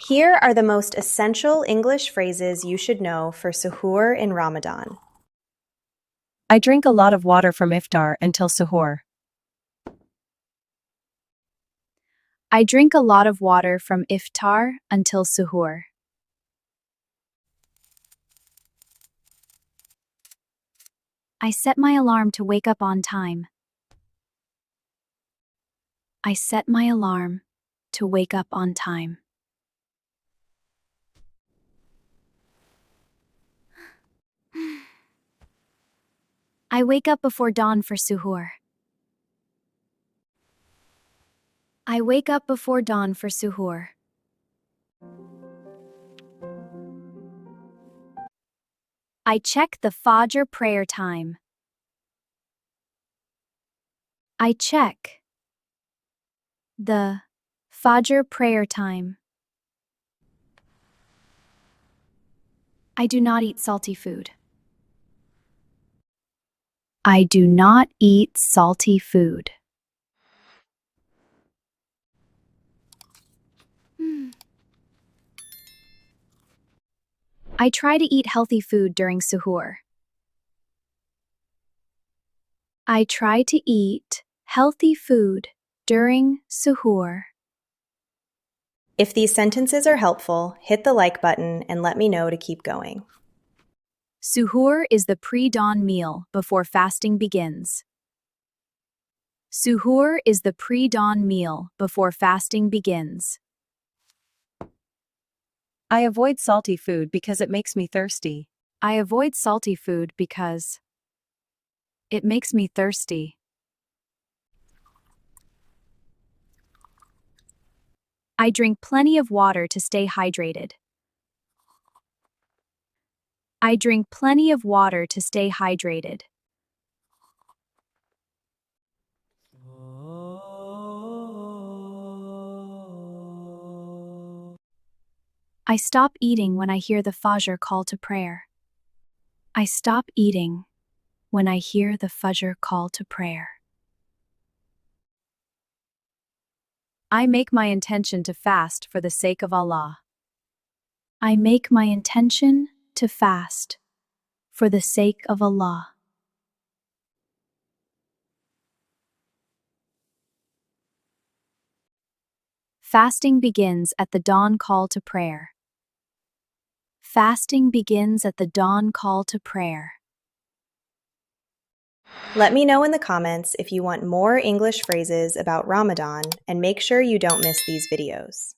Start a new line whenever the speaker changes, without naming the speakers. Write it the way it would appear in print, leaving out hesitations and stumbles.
Here are the most essential English phrases you should know for Suhoor in Ramadan.
I drink a lot of water from iftar until suhoor.
I drink a lot of water from iftar until suhoor. I set my alarm to wake up on time. I set my alarm to wake up on time. I wake up before dawn for suhoor. I wake up before dawn for suhoor. I check the Fajr prayer time. I check the Fajr prayer time. I do not eat salty food. I do not eat salty food. I try to eat healthy food during suhoor. I try to eat healthy food during suhoor.
If these sentences are helpful, hit the like button and let me know to keep going.
Suhoor is the pre-dawn meal before fasting begins. Suhoor is the pre-dawn meal before fasting begins.
I avoid salty food because it makes me thirsty.
I avoid salty food because it makes me thirsty. I drink plenty of water to stay hydrated. I drink plenty of water to stay hydrated. I stop eating when I hear the Fajr call to prayer. I stop eating when I hear the Fajr call to prayer. I make my intention to fast for the sake of Allah. I make my intention to fast for the sake of Allah. Fasting begins at the dawn call to prayer. Fasting begins at the dawn call to prayer.
Let me know in the comments if you want more English phrases about Ramadan, and make sure you don't miss these videos.